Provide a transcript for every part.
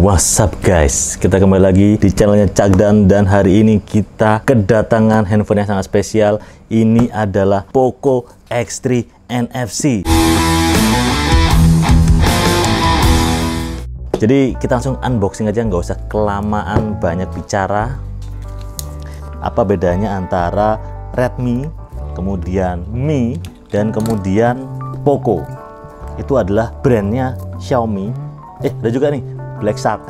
What's up guys, kita kembali lagi di channelnya Cakdan dan hari ini kita kedatangan handphone yang sangat spesial. Ini adalah Poco X3 NFC. Jadi kita langsung unboxing aja, nggak usah kelamaan banyak bicara. Apa bedanya antara Redmi, kemudian Mi, dan kemudian Poco? Itu adalah brandnya Xiaomi. Ada juga nih Black Shark.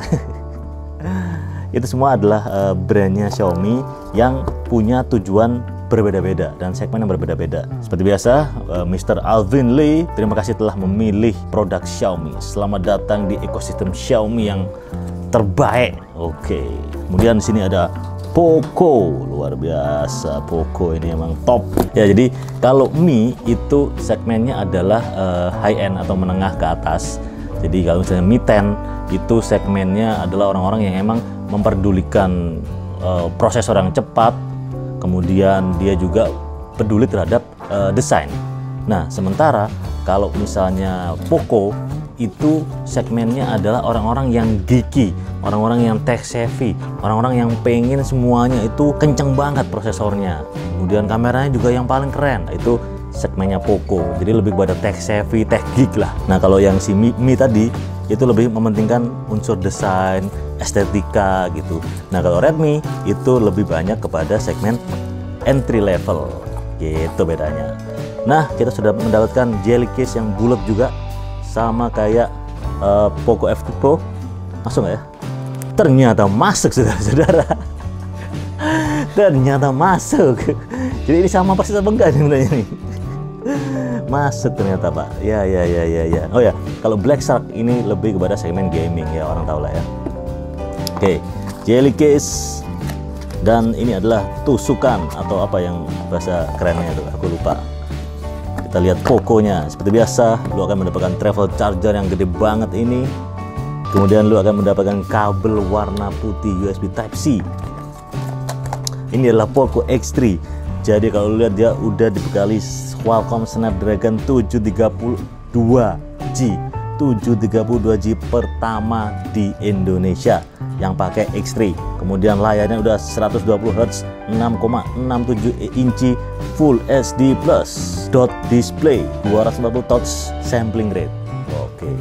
Itu semua adalah brandnya Xiaomi yang punya tujuan berbeda-beda dan segmen yang berbeda-beda. Seperti biasa, Mr. Alvin Lee, terima kasih telah memilih produk Xiaomi. Selamat datang di ekosistem Xiaomi yang terbaik. Oke. Kemudian di sini ada Poco, luar biasa. Poco ini emang top. Ya, jadi kalau Mi itu segmennya adalah high end atau menengah ke atas. Jadi kalau misalnya Mi 10 itu segmennya adalah orang-orang yang emang memperdulikan prosesor yang cepat, kemudian dia juga peduli terhadap desain. Nah, sementara kalau misalnya Poco itu segmennya adalah orang-orang yang geeky, orang-orang yang tech savvy, orang-orang yang pengen semuanya itu kenceng banget prosesornya, kemudian kameranya juga yang paling keren. Itu segmennya Poco, jadi lebih pada tech savvy, tech geek lah. Nah, kalau yang si Mi tadi itu lebih mementingkan unsur desain, estetika gitu. Nah, kalau Redmi itu lebih banyak kepada segmen entry level, gitu bedanya. Nah, kita sudah mendapatkan jelly case yang bulat juga, sama kayak Poco F2 Pro. Masuk nggak ya? Ternyata masuk, saudara-saudara. Ternyata masuk. Jadi ini sama persis apa enggak nih? Masuk ternyata, Pak. Ya. Oh ya, kalau Black Shark ini lebih kepada segmen gaming ya, orang tahu lah ya. Oke, jelly case. Dan ini adalah tusukan atau apa yang bahasa kerennya itu, aku lupa. Kita lihat Poco-nya. Seperti biasa, lu akan mendapatkan travel charger yang gede banget ini. Kemudian lu akan mendapatkan kabel warna putih USB Type-C. Ini adalah Poco X3. Jadi kalau lu lihat dia udah dibekali Qualcomm Snapdragon 732G pertama di Indonesia yang pakai X3. Kemudian layarnya udah 120 Hz 6,67 inci Full HD Plus dot display, 240 touch sampling rate. Oke.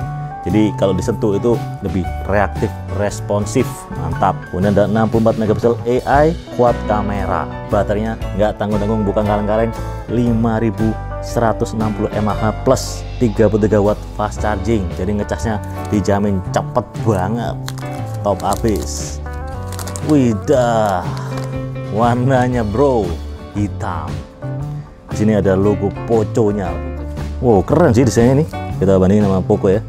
Jadi kalau disentuh itu lebih reaktif, responsif, mantap. Kemudian ada 64 megapiksel AI, quad kamera. Baterainya nggak tanggung-tanggung, bukan kaleng-kaleng, 5160 mAh plus 33 watt fast charging. Jadi ngecasnya dijamin cepet banget, top abis. Widah, warnanya bro hitam. Di sini ada logo Poco-nya. Wow, keren sih desainnya nih. Kita bandingin sama Poco ya.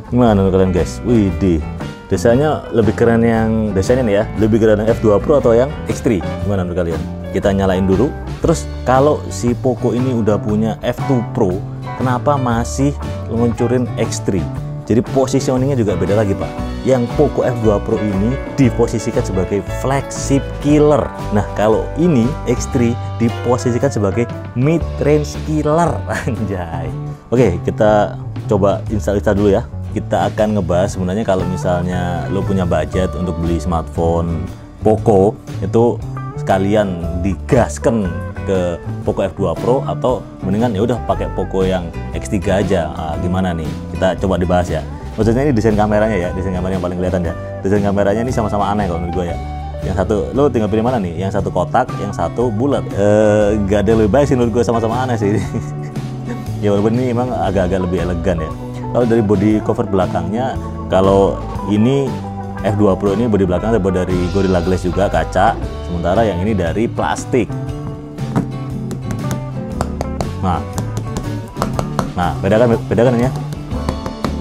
Gimana menurut kalian guys? Widih, desainnya lebih keren yang desainnya nih ya, lebih keren yang F2 Pro atau yang X3? Gimana menurut kalian? Kita nyalain dulu. Terus kalau si Poco ini udah punya F2 Pro, kenapa masih ngeluncurin X3? Jadi positioningnya juga beda lagi, Pak. Yang Poco F2 Pro ini diposisikan sebagai flagship killer. Nah, kalau ini X3 diposisikan sebagai mid range killer. Anjay. Oke, kita coba install dulu ya. Kita akan ngebahas sebenarnya kalau misalnya lo punya budget untuk beli smartphone Poco, itu sekalian digaskan ke Poco F2 Pro atau mendingan ya udah pakai Poco yang X3 aja. Gimana nih? Kita coba dibahas ya. Maksudnya ini desain kameranya ya, desain kamera yang paling kelihatan ya. Desain kameranya ini sama-sama aneh kalau menurut gue ya. Yang satu, lo tinggal pilih mana nih? Yang satu kotak, yang satu bulat. Gak ada lebih baik sih menurut gue, sama-sama aneh sih. Ya walaupun ini emang agak-agak lebih elegan ya. Kalau dari body cover belakangnya, kalau ini F2 Pro ini body belakang terbuat dari Gorilla Glass juga, kaca. Sementara yang ini dari plastik. Nah, beda kan ini ya?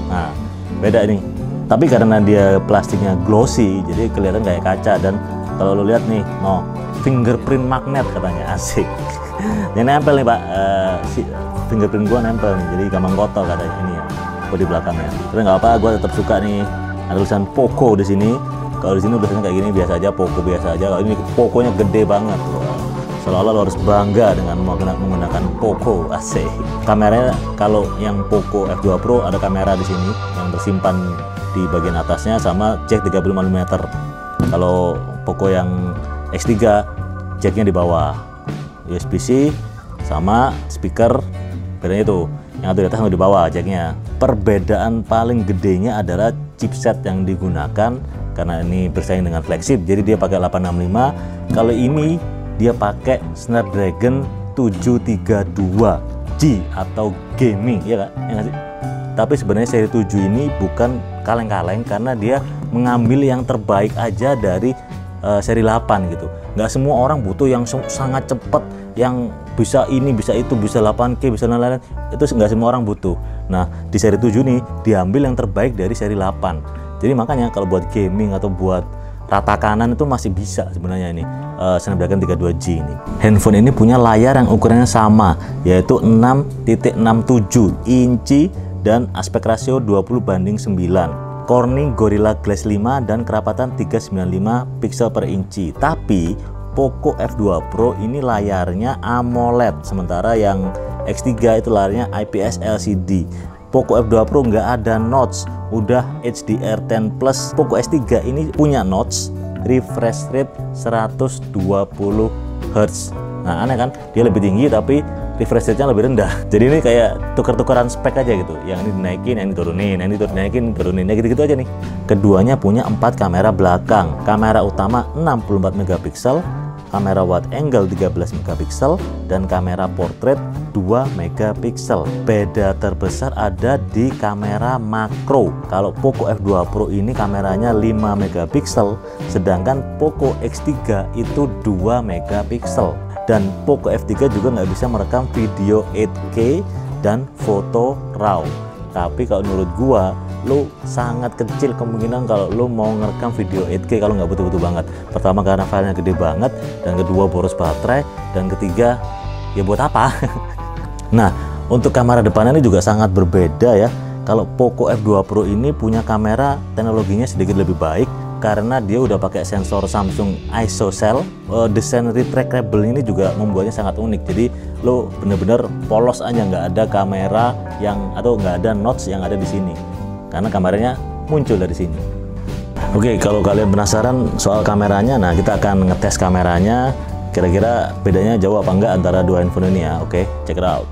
Nah, beda ini. Tapi karena dia plastiknya glossy, jadi kelihatan kayak kaca. Dan kalau lo lihat nih, fingerprint magnet katanya, asik. Ini nempel nih Pak, fingerprint gua nempel nih, jadi gampang kotor katanya ini ya, bodi belakangnya. Tapi nggak apa, gua tetap suka nih ada tulisan Poco di sini. Kalau di sini tulisannya kayak gini biasa aja, Poco biasa aja. Kalau ini Poconya gede banget, seolah-olah lo harus bangga dengan menggunakan Poco, asik. Kameranya kalau yang Poco F2 Pro ada kamera di sini yang tersimpan di bagian atasnya, sama jack 35 mm. Kalau Poco yang X3 jacknya di bawah, USB-C sama speaker, bedanya itu yang satu di atas sama di bawah jacknya. Perbedaan paling gedenya adalah chipset yang digunakan, karena ini bersaing dengan flagship jadi dia pakai 865. Kalau ini dia pakai Snapdragon 732G atau gaming, ya kan? Ya nggak sih? Tapi sebenarnya seri 7 ini bukan kaleng-kaleng, karena dia mengambil yang terbaik aja dari seri 8 gitu. Nggak semua orang butuh yang sangat cepat, yang bisa ini, bisa itu, bisa 8K, bisa lain-lain. Itu nggak semua orang butuh. Nah, di seri 7 nih diambil yang terbaik dari seri 8. Jadi makanya kalau buat gaming atau buat rata kanan itu masih bisa sebenarnya ini Snapdragon 32G ini. Handphone ini punya layar yang ukurannya sama, yaitu 6.67 inci dan aspek rasio 20:9. Corning Gorilla Glass 5 dan kerapatan 395 pixel per inci. Tapi Poco F2 Pro ini layarnya AMOLED, sementara yang X3 itu layarnya IPS LCD. Poco F2 Pro nggak ada notch, udah HDR10+. Poco S3 ini punya notch, refresh rate 120 Hz. Nah aneh kan, dia lebih tinggi tapi refresh rate-nya lebih rendah. Jadi ini kayak tuker-tukeran spek aja gitu. Yang ini dinaikin, yang ini turunin, yang ini dinaikin, turunin, ya gitu-gitu aja nih. Keduanya punya 4 kamera belakang. Kamera utama 64 megapiksel, kamera wide angle 13 megapiksel, dan kamera portrait 2 megapiksel. Beda terbesar ada di kamera makro. Kalau Poco F2 Pro ini kameranya 5 megapiksel, sedangkan Poco X3 itu 2 megapiksel. Dan Poco F3 juga nggak bisa merekam video 8K dan foto RAW. Tapi kalau menurut gua, lo sangat kecil kemungkinan kalau lo mau ngerekam video 8K kalau nggak butuh-butuh banget. Pertama karena filenya gede banget, dan kedua boros baterai, dan ketiga ya buat apa? Nah, untuk kamera depannya ini juga sangat berbeda ya. Kalau Poco F2 Pro ini punya kamera teknologinya sedikit lebih baik, karena dia udah pakai sensor Samsung ISOCELL. Desain retractable ini juga membuatnya sangat unik. Jadi lo bener-bener polos aja, nggak ada kamera yang atau nggak ada notch yang ada di sini, karena kameranya muncul dari sini. Oke, kalau kalian penasaran soal kameranya, nah kita akan ngetes kameranya. Kira-kira bedanya jauh apa enggak antara dua handphone ini ya. Oke, check it out.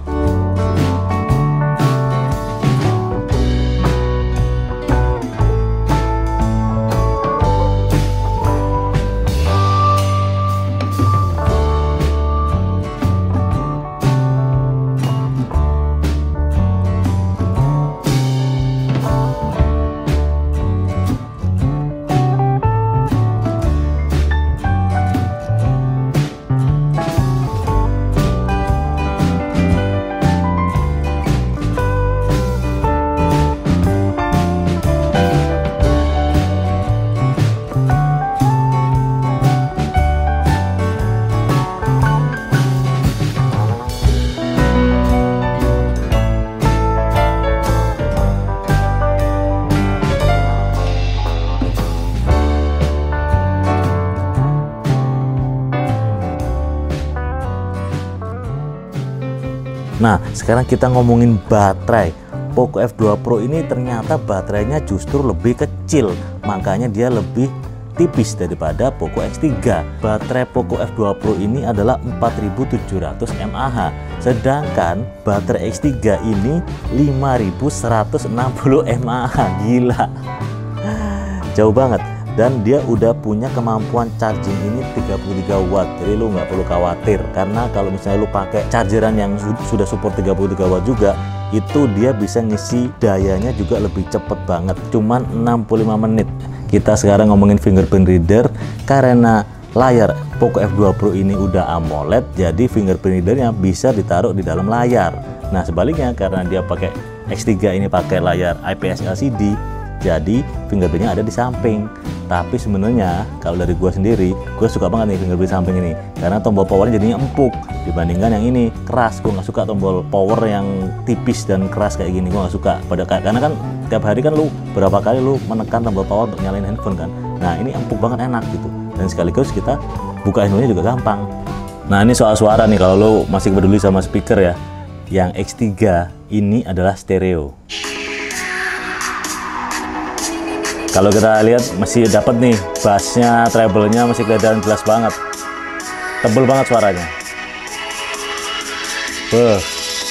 Nah, sekarang kita ngomongin baterai. Poco F2 Pro ini ternyata baterainya justru lebih kecil, makanya dia lebih tipis daripada Poco X3. Baterai Poco F2 Pro ini adalah 4700 mAh, sedangkan baterai X3 ini 5160 mAh. Gila, jauh banget. Dan dia udah punya kemampuan charging ini 33 watt, jadi lu nggak perlu khawatir, karena kalau misalnya lu pakai chargeran yang sudah support 33 watt juga, itu dia bisa ngisi dayanya juga lebih cepet banget, cuman 65 menit. Kita sekarang ngomongin fingerprint reader. Karena layar Poco F2 Pro ini udah AMOLED, jadi fingerprint readernya bisa ditaruh di dalam layar. Nah sebaliknya, karena dia pakai X3 ini pakai layar IPS LCD, jadi fingerprintnya ada di samping. Tapi sebenarnya kalau dari gua sendiri, gua suka banget nih fingerprint samping ini, karena tombol powernya jadinya empuk dibandingkan yang ini keras. Gua nggak suka tombol power yang tipis dan keras kayak gini, gua nggak suka. Karena kan tiap hari kan lu berapa kali lu menekan tombol power untuk nyalain handphone kan. Nah ini empuk banget, enak gitu, dan sekaligus kita buka handphonenya juga gampang. Nah ini soal suara nih, kalau lu masih peduli sama speaker ya, yang X3 ini adalah stereo. Kalau kita lihat masih dapat nih bassnya, treble-nya masih kelihatan jelas banget, tebel banget suaranya.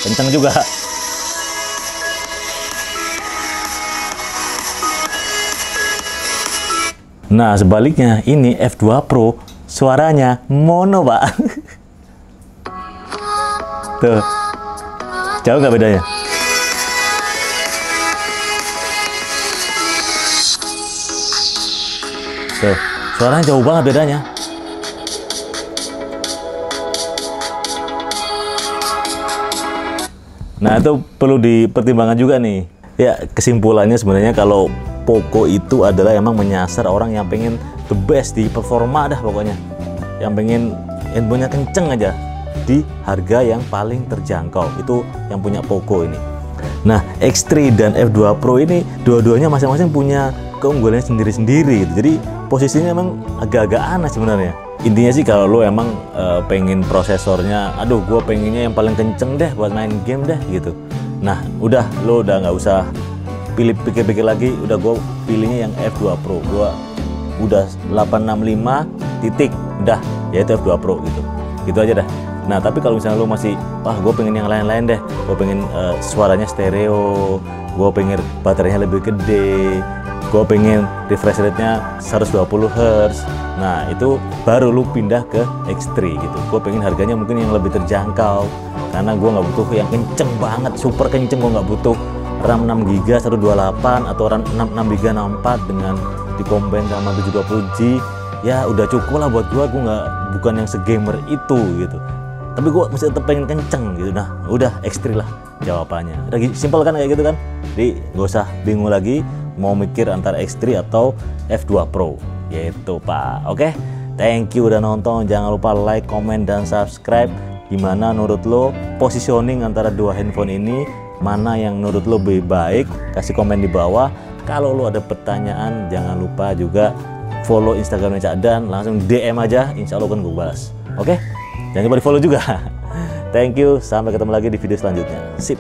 Kenceng juga. Nah sebaliknya ini F2 Pro suaranya mono pak. Tuh, jauh nggak bedanya? Tuh, suaranya jauh banget bedanya. Nah itu perlu dipertimbangkan juga nih. Ya kesimpulannya sebenarnya kalau Poco itu adalah emang menyasar orang yang pengen the best di performa dah pokoknya. Yang pengen handphonenya kenceng aja di harga yang paling terjangkau. Itu yang punya Poco ini. Nah X3 dan F2 Pro ini dua-duanya masing-masing punya keunggulannya sendiri-sendiri gitu. Jadi posisinya emang agak-agak aneh sebenarnya. Intinya sih kalau lo emang pengen prosesornya, aduh gue pengennya yang paling kenceng deh buat main game deh gitu. Nah udah lo udah nggak usah pikir-pikir lagi, udah gue pilihnya yang F2 Pro. Gue udah 865 titik, udah yaitu F2 Pro gitu aja dah. Nah tapi kalau misalnya lo masih gue pengen yang lain-lain deh, gue pengen suaranya stereo, gue pengen baterainya lebih gede, gue pengen refresh rate-nya 120 Hz. Nah itu baru lu pindah ke X3 gitu. Gue pengen harganya mungkin yang lebih terjangkau, karena gue nggak butuh yang kenceng banget, super kenceng. Gue nggak butuh RAM 6GB 128 atau RAM 6GB 64 dengan dikombin sama 720G. Ya udah cukup lah buat gue nggak, bukan yang segamer itu gitu. Tapi gue masih tetap pengen kenceng gitu. Nah udah X3 lah jawabannya. Udah simpel kan kayak gitu kan. Jadi nggak usah bingung lagi mau mikir antara X3 atau F2 Pro gitu pak. Oke, thank you udah nonton. Jangan lupa like, comment, dan subscribe. Gimana menurut lo positioning antara dua handphone ini, mana yang menurut lo lebih baik? Kasih komen di bawah. Kalau lo ada pertanyaan jangan lupa juga follow Instagramnya Cak Dan, langsung DM aja, insya Allah kan gue balas. Oke, jangan lupa di follow juga. Thank you, sampai ketemu lagi di video selanjutnya. Sip.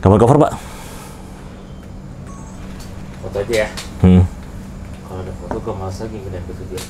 Gambar cover pak. Foto aja ya. Kalau ada foto gue malas lagi ngeliat ke video.